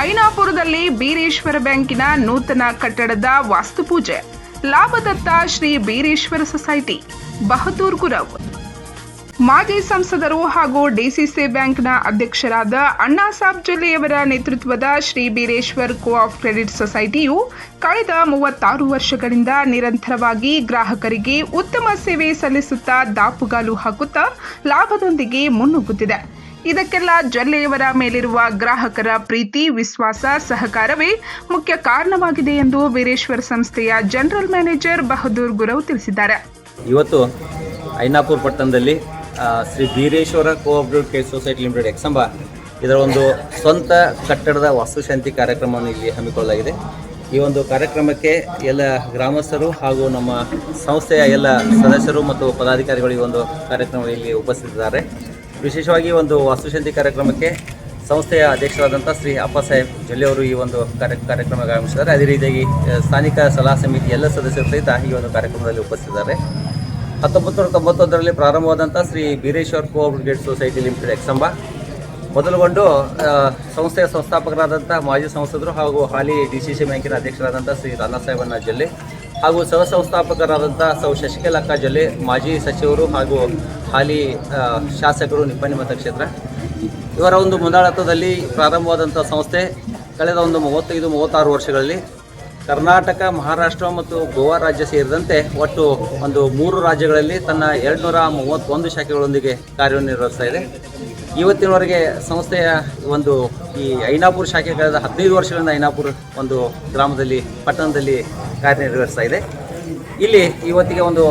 ಐನಾಪುರದಲ್ಲಿ ಬೀರೇಶ್ವರ ಬ್ಯಾಂಕಿನ ನೂತನ ಕಟ್ಟಡದ ವಾಸ್ತುಪೂಜೆ. ಲಾಭದತ್ತ ಶ್ರೀ ಬೀರೇಶ್ವರ ಸೊಸೈಟಿ, ಬಹದ್ದೂರ್ ಗುರವ್. ಮಾಜಿ ಸಂಸದರು ಹಾಗೂ ಡಿಸಿಸಿ ಬ್ಯಾಂಕ್ನ ಅಧ್ಯಕ್ಷರಾದ ಅಣ್ಣಾಸಾಬ್ ಜೊಲ್ಲೆಯವರ ನೇತೃತ್ವದ ಶ್ರೀ ಬೀರೇಶ್ವರ್ ಕೋ-ಆಪ್ ಕ್ರೆಡಿಟ್ ಸೊಸೈಟಿಯು ಕಳೆದ 36 ವರ್ಷಗಳಿಂದ ನಿರಂತರವಾಗಿ ಗ್ರಾಹಕರಿಗೆ ಉತ್ತಮ ಸೇವೆ ಸಲ್ಲಿಸುತ್ತಾ ದಾಪುಗಾಲು ಹಾಕುತ್ತಾ ಲಾಭದೊಂದಿಗೆ ಮುನ್ನುಗ್ಗುತ್ತಿದೆ. ಇದಕ್ಕೆಲ್ಲ ಜೊಲ್ಲೆಯವರ ಮೇಲಿರುವ ಗ್ರಾಹಕರ ಪ್ರೀತಿ, ವಿಶ್ವಾಸ, ಸಹಕಾರವೇ ಮುಖ್ಯ ಕಾರಣವಾಗಿದೆ ಎಂದು ಬೀರೇಶ್ವರ ಸಂಸ್ಥೆಯ ಜನರಲ್ ಮ್ಯಾನೇಜರ್ ಬಹದ್ದೂರ್ ಗುರವ್ ತಿಳಿಸಿದ್ದಾರೆ. ಇವತ್ತು ಐನಾಪುರ ಪಟ್ಟಣದಲ್ಲಿ Shri Bireshwara co-operative credit society limited Eksamba ಇದರ ಒಂದು ಸ್ವಂತ ಕಟ್ಟಡದ ವಾಸ್ತುಶಾಂತಿ ಕಾರ್ಯಕ್ರಮವನ್ನು ಇಲ್ಲಿ ಹಮ್ಮಿಕೊಳ್ಳಲಾಗಿದೆ. ಈ ಒಂದು ಕಾರ್ಯಕ್ರಮಕ್ಕೆ ಎಲ್ಲ ಗ್ರಾಮಸ್ಥರು ಹಾಗೂ ನಮ್ಮ ಸಂಸ್ಥೆಯ ಎಲ್ಲ ಸದಸ್ಯರು ಮತ್ತು ಪದಾಧಿಕಾರಿಗಳು ಈ ಒಂದು ಕಾರ್ಯಕ್ರಮದಲ್ಲಿ ಉಪಸ್ಥಿತರಿದ್ದಾರೆ. ವಿಶೇಷವಾಗಿ ಒಂದು ವಾಸ್ತುಶಾಂತಿ ಕಾರ್ಯಕ್ರಮಕ್ಕೆ ಸಂಸ್ಥೆಯ ಅಧ್ಯಕ್ಷರಾದಂಥ ಶ್ರೀ ಅಪ್ಪಸಾಹೇಬ್ ಜೊಲ್ಲೆ ಅವರು ಈ ಒಂದು ಕಾರ್ಯಕ್ರಮಕ್ಕೆ ಆಗಮಿಸಿದ್ದಾರೆ. ಅದೇ ರೀತಿಯಾಗಿ ಸ್ಥಾನಿಕ ಸಲಹಾ ಸಮಿತಿ ಎಲ್ಲ ಸದಸ್ಯರು ಸಹಿತ ಈ ಒಂದು ಕಾರ್ಯಕ್ರಮದಲ್ಲಿ ಉಪಸ್ಥಿತರಿದ್ದಾರೆ. 1991ರಲ್ಲಿ ಪ್ರಾರಂಭವಾದಂಥ Shri Bireshwar cooperative credit society limited Eksamba ಮೊದಲುಗೊಂಡು ಸಂಸ್ಥೆಯ ಸಂಸ್ಥಾಪಕರಾದಂಥ ಮಾಜಿ ಸಂಸದರು ಹಾಗೂ ಹಾಲಿ ಡಿಸಿಸಿ ಬ್ಯಾಂಕಿನ ಅಧ್ಯಕ್ಷರಾದಂಥ ಶ್ರೀ ಅಣ್ಣಾಸಾಹೇಬ್ ಜೊಲ್ಲೆ ಹಾಗೂ ಸಹ ಸಂಸ್ಥಾಪಕರಾದಂಥ ಸೌ ಶಶಿಕಲಾ ಜೊಲ್ಲೆ, ಮಾಜಿ ಸಚಿವರು ಹಾಗೂ ಹಾಲಿ ಶಾಸಕರು ನಿಪ್ಪಾಣಿ ಮತಕ್ಷೇತ್ರ, ಇವರ ಒಂದು ಮುಂದಾಳತ್ವದಲ್ಲಿ ಪ್ರಾರಂಭವಾದಂಥ ಸಂಸ್ಥೆ ಕಳೆದ ಒಂದು 35-36 ವರ್ಷಗಳಲ್ಲಿ ಕರ್ನಾಟಕ, ಮಹಾರಾಷ್ಟ್ರ ಮತ್ತು ಗೋವಾ ರಾಜ್ಯ ಸೇರಿದಂತೆ ಒಟ್ಟು ಒಂದು 3 ರಾಜ್ಯಗಳಲ್ಲಿ ತನ್ನ 231 ಶಾಖೆಗಳೊಂದಿಗೆ ಕಾರ್ಯನಿರ್ವಹಿಸ್ತಾ ಇದೆ. ಇವತ್ತಿನವರೆಗೆ ಸಂಸ್ಥೆಯ ಒಂದು ಈ ಐನಾಪುರ ಶಾಖೆ ಕಳೆದ 15 ವರ್ಷಗಳಿಂದ ಐನಾಪುರ ಒಂದು ಗ್ರಾಮದಲ್ಲಿ, ಪಟ್ಟಣದಲ್ಲಿ ಕಾರ್ಯನಿರ್ವಹಿಸ್ತಾ ಇದೆ. ಇಲ್ಲಿ ಇವತ್ತಿಗೆ ಒಂದು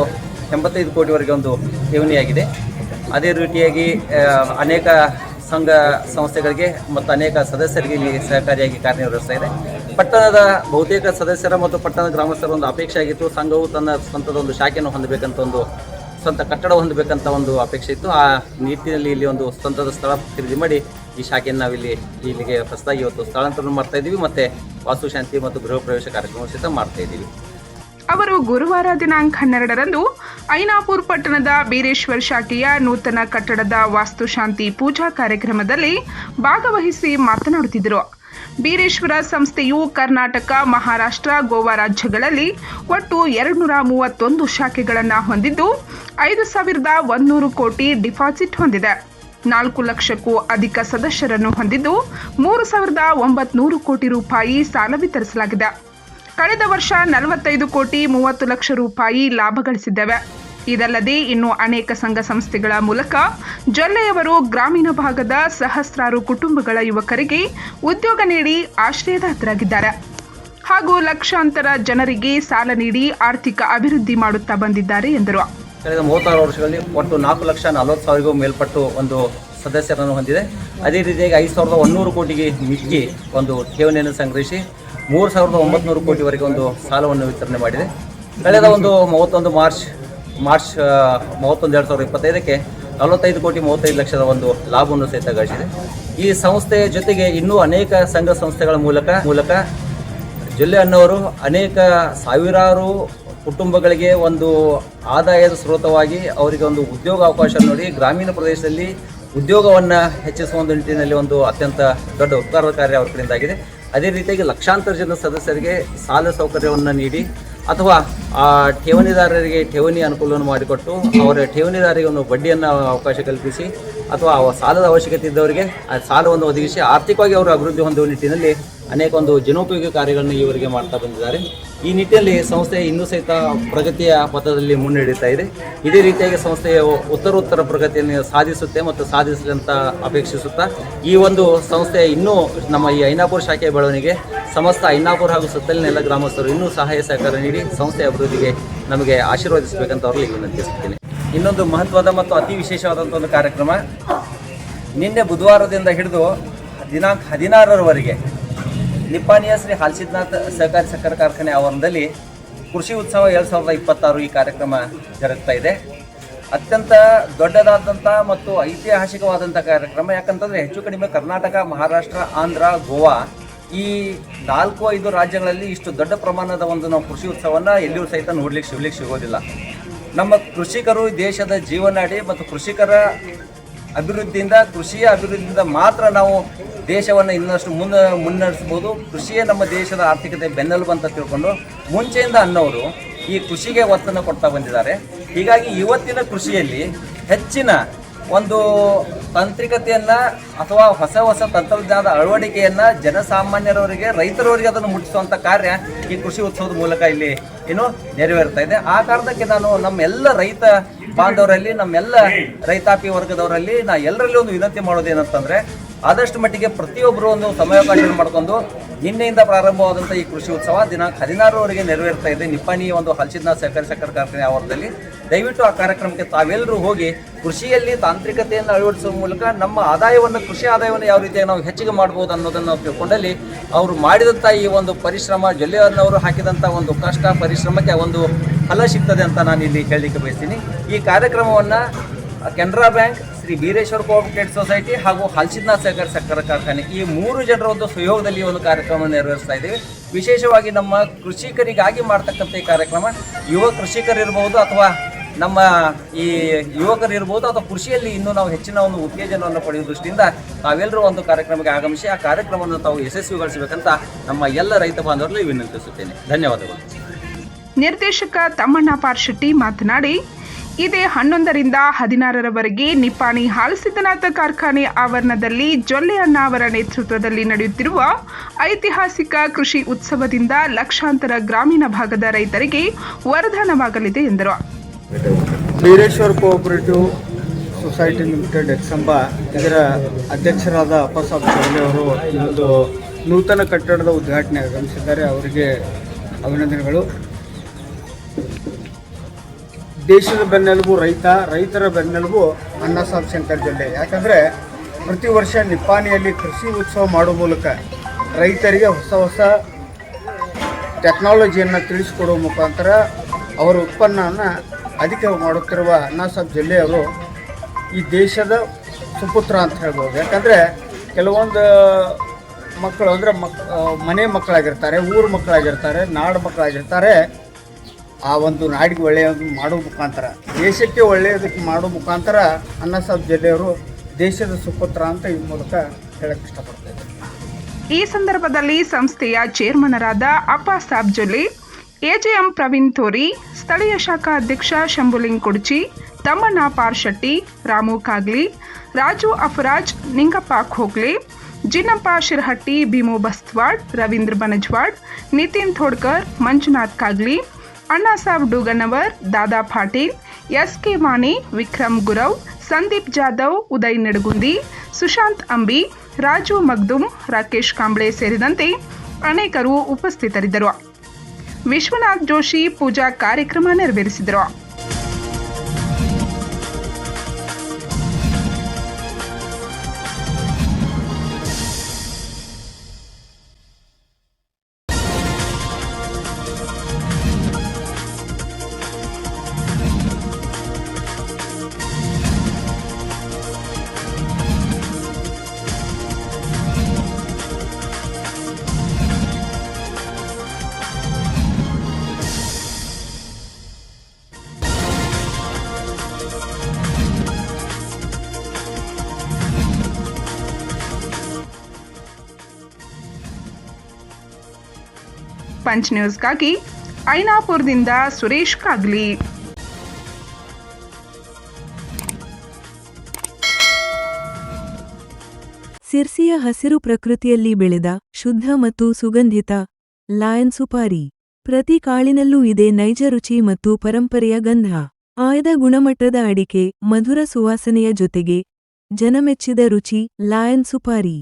85 ಕೋಟಿವರೆಗೆ ಒಂದು ಠೇವಣಿಯಾಗಿದೆ. ಅದೇ ರೀತಿಯಾಗಿ ಅನೇಕ ಸಂಘ ಸಂಸ್ಥೆಗಳಿಗೆ ಮತ್ತು ಅನೇಕ ಸದಸ್ಯರಿಗೆ ಇಲ್ಲಿ ಸಹಕಾರಿಯಾಗಿ ಕಾರ್ಯನಿರ್ವಹಿಸ್ತಾ ಇದೆ. ಪಟ್ಟಣದ ಬಹುತೇಕ ಸದಸ್ಯರ ಮತ್ತು ಪಟ್ಟಣದ ಗ್ರಾಮಸ್ಥರ ಒಂದು ಅಪೇಕ್ಷೆ ಆಗಿತ್ತು, ಸಂಘವು ತನ್ನ ಸ್ವಂತದ ಒಂದು ಶಾಖೆಯನ್ನು ಹೊಂದಬೇಕಂತ, ಒಂದು ಸ್ವಂತ ಕಟ್ಟಡ ಹೊಂದಬೇಕಂತ ಒಂದು ಅಪೇಕ್ಷೆ ಇತ್ತು. ಆ ನಿಟ್ಟಿನಲ್ಲಿ ಇಲ್ಲಿ ಒಂದು ಸ್ವಂತದ ಸ್ಥಳ ಖರೀದಿ ಮಾಡಿ ಈ ಶಾಖೆಯನ್ನು ಇಲ್ಲಿಗೆ ಹೊಸದಾಗಿ ಇವತ್ತು ಸ್ಥಳಾಂತರ ಮಾಡ್ತಾ ಇದ್ದೀವಿ. ಮತ್ತು ವಾಸ್ತುಶಾಂತಿ ಮತ್ತು ಗೃಹ ಪ್ರವೇಶ ಕಾರ್ಯಕ್ರಮ ಸಹಿತ ಮಾಡ್ತಾ ಇದ್ದೀವಿ. ಅವರು ಗುರುವಾರ ದಿನಾಂಕ 12ರಂದು ಐನಾಪುರ ಪಟ್ಟಣದ ಬೀರೇಶ್ವರ್ ಶಾಖೆಯ ನೂತನ ಕಟ್ಟಡದ ವಾಸ್ತುಶಾಂತಿ ಪೂಜಾ ಕಾರ್ಯಕ್ರಮದಲ್ಲಿ ಭಾಗವಹಿಸಿ ಮಾತನಾಡುತ್ತಿದ್ದರು. ಬೀರೇಶ್ವರ ಸಂಸ್ಥೆಯು ಕರ್ನಾಟಕ, ಮಹಾರಾಷ್ಟ್ರ, ಗೋವಾ ರಾಜ್ಯಗಳಲ್ಲಿ ಒಟ್ಟು 231 ಶಾಖೆಗಳನ್ನು ಹೊಂದಿದ್ದು 5,100 ಕೋಟಿ ಡಿಪಾಸಿಟ್ ಹೊಂದಿದೆ. 4 ಲಕ್ಷಕ್ಕೂ ಅಧಿಕ ಸದಸ್ಯರನ್ನು ಹೊಂದಿದ್ದು 3,900 ಕೋಟಿ ರೂಪಾಯಿ ಸಾಲ ವಿತರಿಸಲಾಗಿದೆ. ಕಳೆದ ವರ್ಷ 45 ಕೋಟಿ 30 ಲಕ್ಷ ರೂಪಾಯಿ ಲಾಭ ಗಳಿಸಿದ್ದೇವೆ. ಇದಲ್ಲದೆ ಇನ್ನು ಅನೇಕ ಸಂಘ ಸಂಸ್ಥೆಗಳ ಮೂಲಕ ಜೊಲ್ಲೆಯವರು ಗ್ರಾಮೀಣ ಭಾಗದ ಸಹಸ್ರಾರು ಕುಟುಂಬಗಳ ಯುವಕರಿಗೆ ಉದ್ಯೋಗ ನೀಡಿ ಆಶ್ರಯದಾತರಾಗಿದ್ದಾರೆ ಹಾಗೂ ಲಕ್ಷಾಂತರ ಜನರಿಗೆ ಸಾಲ ನೀಡಿ ಆರ್ಥಿಕ ಅಭಿವೃದ್ಧಿ ಮಾಡುತ್ತಾ ಬಂದಿದ್ದಾರೆ ಎಂದರು. ಕಳೆದ 36 ವರ್ಷಗಳಲ್ಲಿ ಒಟ್ಟು 4,40,000ಗೂ ಮೇಲ್ಪಟ್ಟು ಒಂದು ಸದಸ್ಯರನ್ನು ಹೊಂದಿದೆ. ಅದೇ ರೀತಿಯಾಗಿ 5,100 ಕೋಟಿಗೆ ಮಿಕ್ಕಿ ಒಂದು ಠೇವಣಿಯನ್ನು ಸಂಗ್ರಹಿಸಿ 3,900 ಕೋಟಿವರೆಗೆ ಒಂದು ಸಾಲವನ್ನು ವಿತರಣೆ ಮಾಡಿದೆ. ಕಳೆದ ಒಂದು 31 ಮಾರ್ಚ್ 31, 2025ಕ್ಕೆ 45 ಕೋಟಿ 35 ಲಕ್ಷದ ಒಂದು ಲಾಭವನ್ನು ಸಹಿತ ಗಳಿಸಿದೆ. ಈ ಸಂಸ್ಥೆಯ ಜೊತೆಗೆ ಇನ್ನೂ ಅನೇಕ ಸಂಘ ಸಂಸ್ಥೆಗಳ ಮೂಲಕ ಜೊಲ್ಲೆ ಅನ್ನೋರು ಅನೇಕ ಸಾವಿರಾರು ಕುಟುಂಬಗಳಿಗೆ ಒಂದು ಆದಾಯದ ಸ್ರೋತವಾಗಿ ಅವರಿಗೆ ಒಂದು ಉದ್ಯೋಗ ಅವಕಾಶ ನೋಡಿ ಗ್ರಾಮೀಣ ಪ್ರದೇಶದಲ್ಲಿ ಉದ್ಯೋಗವನ್ನು ಹೆಚ್ಚಿಸುವ ಒಂದು ನಿಟ್ಟಿನಲ್ಲಿ ಒಂದು ಅತ್ಯಂತ ದೊಡ್ಡ ಉಪಕಾರದ ಕಾರ್ಯ ಅವರ ಕಡೆಯಿಂದ ಆಗಿದೆ. ಅದೇ ರೀತಿಯಾಗಿ ಲಕ್ಷಾಂತರ ಜನ ಸದಸ್ಯರಿಗೆ ಸಾಲ ಸೌಕರ್ಯವನ್ನು ನೀಡಿ ಅಥವಾ ಆ ಠೇವಣಿದಾರರಿಗೆ ಠೇವಣಿ ಅನುಕೂಲವನ್ನು ಮಾಡಿಕೊಟ್ಟು ಅವರ ಠೇವಣಿದಾರರಿಗೆ ಒಂದು ಬಡ್ಡಿಯನ್ನು ಅವಕಾಶ ಕಲ್ಪಿಸಿ ಅಥವಾ ಸಾಲದ ಅವಶ್ಯಕತೆ ಇದ್ದವರಿಗೆ ಆ ಸಾಲವನ್ನು ಒದಗಿಸಿ ಆರ್ಥಿಕವಾಗಿ ಅವರು ಅಭಿವೃದ್ಧಿ ಹೊಂದುವ ನಿಟ್ಟಿನಲ್ಲಿ ಅನೇಕ ಒಂದು ಜನೋಪಯೋಗಿ ಕಾರ್ಯಗಳನ್ನು ಇವರಿಗೆ ಮಾಡ್ತಾ ಬಂದಿದ್ದಾರೆ. ಈ ನಿಟ್ಟಿನಲ್ಲಿ ಸಂಸ್ಥೆ ಇನ್ನೂ ಸಹಿತ ಪ್ರಗತಿಯ ಪಥದಲ್ಲಿ ಮುನ್ನಡೆಯುತ್ತಾ ಇದೆ. ಇದೇ ರೀತಿಯಾಗಿ ಸಂಸ್ಥೆಯ ಉತ್ತರೋತ್ತರ ಪ್ರಗತಿಯನ್ನು ಸಾಧಿಸುತ್ತೆ ಮತ್ತು ಸಾಧಿಸಲಿ ಅಂತ ಅಪೇಕ್ಷಿಸುತ್ತಾ ಈ ಒಂದು ಸಂಸ್ಥೆ ಇನ್ನೂ ನಮ್ಮ ಈ ಐನಾಪುರ ಶಾಖೆಯ ಬೆಳವಣಿಗೆ ಸಮಸ್ತ ಐನಾಪುರ ಹಾಗೂ ಸುತ್ತಲಿನ ಎಲ್ಲ ಗ್ರಾಮಸ್ಥರು ಇನ್ನೂ ಸಹಾಯ ಸಹಕಾರ ನೀಡಿ ಸಂಸ್ಥೆಯ ಅಭಿವೃದ್ಧಿಗೆ ನಮಗೆ ಆಶೀರ್ವದಿಸಬೇಕಂತ ಅವರಲ್ಲಿ ವಿನಂತಿಸುತ್ತೇನೆ. ಇನ್ನೊಂದು ಮಹತ್ವದ ಮತ್ತು ಅತಿ ವಿಶೇಷವಾದಂಥ ಒಂದು ಕಾರ್ಯಕ್ರಮ ನಿನ್ನೆ ಬುಧವಾರದಿಂದ ಹಿಡಿದು ದಿನಾಂಕ 16ರವರೆಗೆ ನಿಪ್ಪಾಣಿಯ ಶ್ರೀ ಹಾಲ್ಸಿದ್ನಾಥ್ ಸಹಕಾರಿ ಸಕ್ಕರೆ ಕಾರ್ಖಾನೆ ಆವರಣದಲ್ಲಿ ಕೃಷಿ ಉತ್ಸವ 2026 ಈ ಕಾರ್ಯಕ್ರಮ ಜರುಗ್ತಾ ಇದೆ. ಅತ್ಯಂತ ದೊಡ್ಡದಾದಂಥ ಮತ್ತು ಐತಿಹಾಸಿಕವಾದಂಥ ಕಾರ್ಯಕ್ರಮ. ಯಾಕಂತಂದರೆ ಹೆಚ್ಚು ಕಡಿಮೆ ಕರ್ನಾಟಕ, ಮಹಾರಾಷ್ಟ್ರ, ಆಂಧ್ರ, ಗೋವಾ ಈ 4-5 ರಾಜ್ಯಗಳಲ್ಲಿ ಇಷ್ಟು ದೊಡ್ಡ ಪ್ರಮಾಣದ ಒಂದು ನಾವು ಕೃಷಿ ಉತ್ಸವವನ್ನು ಎಲ್ಲಿಯೂ ಸಹಿತ ನೋಡಲಿಕ್ಕೆ ಸಿಗೋದಿಲ್ಲ. ನಮ್ಮ ಕೃಷಿಕರು ದೇಶದ ಜೀವನಾಡಿ ಮತ್ತು ಕೃಷಿಕರ ಅಭಿವೃದ್ಧಿಯಿಂದ, ಕೃಷಿಯ ಅಭಿವೃದ್ಧಿಯಿಂದ ಮಾತ್ರ ನಾವು ದೇಶವನ್ನು ಇನ್ನಷ್ಟು ಮುನ್ನಡೆಸ್ಬೋದು. ಕೃಷಿಯೇ ನಮ್ಮ ದೇಶದ ಆರ್ಥಿಕತೆ ಬೆನ್ನೆಲುಬು ಅಂತ ತಿಳ್ಕೊಂಡು ಮುಂಚೆಯಿಂದ ಅನ್ನೋರು ಈ ಕೃಷಿಗೆ ಒತ್ತನ್ನು ಕೊಡ್ತಾ ಬಂದಿದ್ದಾರೆ. ಹೀಗಾಗಿ ಇವತ್ತಿನ ಕೃಷಿಯಲ್ಲಿ ಹೆಚ್ಚಿನ ಒಂದು ತಾಂತ್ರಿಕತೆಯನ್ನು ಅಥವಾ ಹೊಸ ತಂತ್ರಜ್ಞಾನದ ಅಳವಡಿಕೆಯನ್ನು ಜನಸಾಮಾನ್ಯರವರಿಗೆ, ರೈತರವರಿಗೆ ಅದನ್ನು ಮುಟ್ಟಿಸುವಂಥ ಕಾರ್ಯ ಈ ಕೃಷಿ ಉತ್ಸವದ ಮೂಲಕ ಇಲ್ಲಿ ನೆರವೇರ್ತಾ ಇದೆ. ಆ ಕಾರಣಕ್ಕೆ ನಾನು ನಮ್ಮೆಲ್ಲ ರೈತ ಬಾಂಧವರಲ್ಲಿ, ನಮ್ಮೆಲ್ಲ ರೈತಾಪಿ ವರ್ಗದವರಲ್ಲಿ ಎಲ್ಲರಲ್ಲಿ ಒಂದು ವಿನಂತಿ ಮಾಡೋದೇನಂತಂದರೆ, ಆದಷ್ಟು ಮಟ್ಟಿಗೆ ಪ್ರತಿಯೊಬ್ಬರು ಒಂದು ಸಮಯಾವಕಾಶ ಮಾಡಿಕೊಂಡು ನಿನ್ನೆಯಿಂದ ಪ್ರಾರಂಭವಾದಂಥ ಈ ಕೃಷಿ ಉತ್ಸವ ದಿನಾಂಕ 16ರವರೆಗೆ ನೆರವೇರ್ತಾ ಇದೆ ನಿಪ್ಪಾಣಿ ಒಂದು ಹಲಸಿನ ಸಹಕಾರಿ ಸಕ್ಕರೆ ಕಾರ್ಖಾನೆ ಆವರಣದಲ್ಲಿ. ದಯವಿಟ್ಟು ಆ ಕಾರ್ಯಕ್ರಮಕ್ಕೆ ತಾವೆಲ್ಲರೂ ಹೋಗಿ ಕೃಷಿಯಲ್ಲಿ ತಾಂತ್ರಿಕತೆಯನ್ನು ಅಳವಡಿಸುವ ಮೂಲಕ ನಮ್ಮ ಆದಾಯವನ್ನು, ಕೃಷಿ ಆದಾಯವನ್ನು ಯಾವ ರೀತಿಯಾಗಿ ನಾವು ಹೆಚ್ಚಿಗೆ ಮಾಡ್ಬೋದು ಅನ್ನೋದನ್ನು ನಾವು ತಿಳ್ಕೊಂಡಲ್ಲಿ ಅವರು ಮಾಡಿದಂಥ ಈ ಒಂದು ಪರಿಶ್ರಮ, ಜೊಲ್ಲೆಯನ್ನವರು ಹಾಕಿದಂಥ ಒಂದು ಕಷ್ಟ ಪರಿಶ್ರಮಕ್ಕೆ ಒಂದು ಫಲ ಸಿಗ್ತದೆ ಅಂತ ನಾನು ಇಲ್ಲಿ ಹೇಳಲಿಕ್ಕೆ ಬಯಸ್ತೀನಿ. ಈ ಕಾರ್ಯಕ್ರಮವನ್ನು Canara bank, Shri Bireshwara cooperative society ಹಾಗೂ ಹಲಸಿನ ಸಹಕಾರಿ ಸಕ್ಕರೆ ಕಾರ್ಖಾನೆ ಈ 3 ಜನರ ಒಂದು ಸಹಯೋಗದಲ್ಲಿ ಒಂದು ಕಾರ್ಯಕ್ರಮವನ್ನು ನೆರವೇರಿಸ್ತಾ ಇದ್ದೀವಿ. ವಿಶೇಷವಾಗಿ ನಮ್ಮ ಕೃಷಿಕರಿಗಾಗಿ ಮಾಡ್ತಕ್ಕಂಥ ಈ ಕಾರ್ಯಕ್ರಮ ಯುವ ಕೃಷಿಕರಿರ್ಬೋದು ಅಥವಾ ನಮ್ಮ ಈ ಯುವಕರಿರ್ಬೋದು ಅಥವಾ ಕೃಷಿಯಲ್ಲಿ ಇನ್ನೂ ನಾವು ಹೆಚ್ಚಿನ ಒಂದು ಉತ್ತೇಜನವನ್ನು ಪಡೆಯುವ ದೃಷ್ಟಿಯಿಂದ ತಾವೆಲ್ಲರೂ ಒಂದು ಕಾರ್ಯಕ್ರಮಕ್ಕೆ ಆಗಮಿಸಿ ಆ ಕಾರ್ಯಕ್ರಮವನ್ನು ತಾವು ಯಶಸ್ವಿಗೊಳಿಸಬೇಕಂತ ನಮ್ಮ ಎಲ್ಲ ರೈತ ಬಾಂಧವರಲ್ಲಿ ವಿನಂತಿಸುತ್ತೇನೆ. ಧನ್ಯವಾದಗಳು. ನಿರ್ದೇಶಕ ತಮ್ಮಣ್ಣ ಪಾರ್ಶೆಟ್ಟಿ ಮಾತನಾಡಿ, ಇದೇ 11ರಿಂದ 16ರವರೆಗೆ ನಿಪ್ಪಾಣಿ ಹಾಲಸಿದ್ದನಾಥ ಕಾರ್ಖಾನೆ ಆವರಣದಲ್ಲಿ ಜೊಲ್ಲೆ ಅಣ್ಣ ಅವರ ನೇತೃತ್ವದಲ್ಲಿ ನಡೆಯುತ್ತಿರುವ ಐತಿಹಾಸಿಕ ಕೃಷಿ ಉತ್ಸವದಿಂದ ಲಕ್ಷಾಂತರ ಗ್ರಾಮೀಣ ಭಾಗದ ರೈತರಿಗೆ ವರದಾನವಾಗಲಿದೆ ಎಂದರು. Bireshwara cooperative society limited Eksamba ಇದರ ಅಧ್ಯಕ್ಷರಾದ ಅಪ್ಪಸಾಬ್ ಜೊಲ್ಲೆ ಅವರು ಒಂದು ನೂತನ ಕಟ್ಟಡದ ಉದ್ಘಾಟನೆ ಆಗಮಿಸಿದ್ದಾರೆ. ಅವರಿಗೆ ಅಭಿನಂದನೆಗಳು. ದೇಶದ ಬೆನ್ನೆಲುಬು ರೈತರ ಬೆನ್ನೆಲುಬು ಅಣ್ಣಾಸಾಬ್ ಶಂಕರ್ ಜೊಲ್ಲೆ. ಯಾಕಂದರೆ ಪ್ರತಿ ವರ್ಷ ನಿಪ್ಪಾಣಿಯಲ್ಲಿ ಕೃಷಿ ಉತ್ಸವ ಮಾಡುವ ಮೂಲಕ ರೈತರಿಗೆ ಹೊಸ ಟೆಕ್ನಾಲಜಿಯನ್ನು ತಿಳಿಸಿಕೊಡುವ ಮುಖಾಂತರ ಅವರ ಉತ್ಪನ್ನವನ್ನು ಅಧಿಕ ಮಾಡುತ್ತಿರುವ ಅಣ್ಣಾಸಾಬ್ ಜೊಲ್ಲೆ ಅವರು ಈ ದೇಶದ ಸುಪುತ್ರ ಅಂತ ಹೇಳ್ಬೋದು. ಯಾಕಂದರೆ ಕೆಲವೊಂದು ಮಕ್ಕಳು ಅಂದರೆ ಮನೆ ಮಕ್ಕಳಾಗಿರ್ತಾರೆ, ಊರು ಮಕ್ಕಳಾಗಿರ್ತಾರೆ, ನಾಡು ಮಕ್ಕಳಾಗಿರ್ತಾರೆ. ಆ ಒಂದು ನಾಡಿಗೆ ಒಳ್ಳೆಯದು ಮಾಡುವ ಮುಖಾಂತರ, ದೇಶಕ್ಕೆ ಒಳ್ಳೆಯದಕ್ಕೆ ಮಾಡುವ ಮುಖಾಂತರ ಅಣ್ಣಾಸಾಬ್ ಜೊಲ್ಲೆಯವರು ದೇಶದ ಸುಪುತ್ರ ಅಂತ ಈ ಮೂಲಕ ಹೇಳಕ್ಕೆ ಇಷ್ಟಪಡ್ತಾ ಇದ್ದಾರೆ. ಈ ಸಂದರ್ಭದಲ್ಲಿ ಸಂಸ್ಥೆಯ ಚೇರ್ಮನರಾದ ಅಪ್ಪಾಸಾಬ್ ಜೊಲ್ಲೆ, ಎಜೆಎಂ ಪ್ರವೀಣ್ ತೋರಿ, ಸ್ಥಳೀಯ ಶಾಖಾ ಅಧ್ಯಕ್ಷ ಶಂಭುಲಿಂಗ್ ಕುಡ್ಚಿ, ತಮ್ಮಣ್ಣ ಪಾರ್ಶೆಟ್ಟಿ, ರಾಮು ಕಾಗ್ಲಿ, ರಾಜು ಅಫರಾಜ್, ನಿಂಗಪ್ಪ ಖೋಗ್ಲೆ, ಜಿನ್ನಪ್ಪ ಶಿರಹಟ್ಟಿ, ಭೀಮು ಬಸ್ತ್ವಾಡ್, ರವೀಂದ್ರ ಬನಜ್ವಾಡ್, ನಿತಿನ್ ಥೋಡ್ಕರ್, ಮಂಜುನಾಥ್ ಕಾಗ್ಲಿ, ಅಣ್ಣಾಸಾಬ್ ಡೂಗನ್ನವರ್, ದಾದಾ ಪಾಟೀಲ್, ಎಸ್.ಕೆ. ವಾಣಿ, ವಿಕ್ರಮ್ ಗುರವ್, ಸಂದೀಪ್ ಜಾಧವ್, ಉದಯ್ ನಡಗುಂದಿ, ಸುಶಾಂತ್ ಅಂಬಿ, ರಾಜು ಮಗ್ದುಮ್, ರಾಕೇಶ್ ಕಾಂಬ್ಳೆ ಸೇರಿದಂತೆ ಅನೇಕರು ಉಪಸ್ಥಿತರಿದ್ದರು. ವಿಶ್ವನಾಥ್ ಜೋಶಿ ಪೂಜಾ ಕಾರ್ಯಕ್ರಮ ನೆರವೇರಿಸಿದರು. ಪಂಚ್ ನ್ಯೂಸ್ಗಾಗಿ ಐನಾಪುರದಿಂದ ಸುರೇಶ್ ಕಾಗ್ಲಿ. ಸಿರ್ಸಿಯ ಹಸಿರು ಪ್ರಕೃತಿಯಲ್ಲಿ ಬೆಳೆದ ಶುದ್ಧ ಮತ್ತು ಸುಗಂಧಿತ ಲಯನ್ ಸುಪಾರಿ. ಪ್ರತಿ ಕಾಳಿನಲ್ಲೂ ಇದೆ ನೈಜ ರುಚಿ ಮತ್ತು ಪರಂಪರೆಯ ಗಂಧ. ಆಯ್ದ ಗುಣಮಟ್ಟದ ಅಡಿಕೆ, ಮಧುರ ಸುವಾಸನೆಯ ಜೊತೆಗೆ ಜನಮೆಚ್ಚಿದ ರುಚಿ ಲಯನ್ ಸುಪಾರಿ.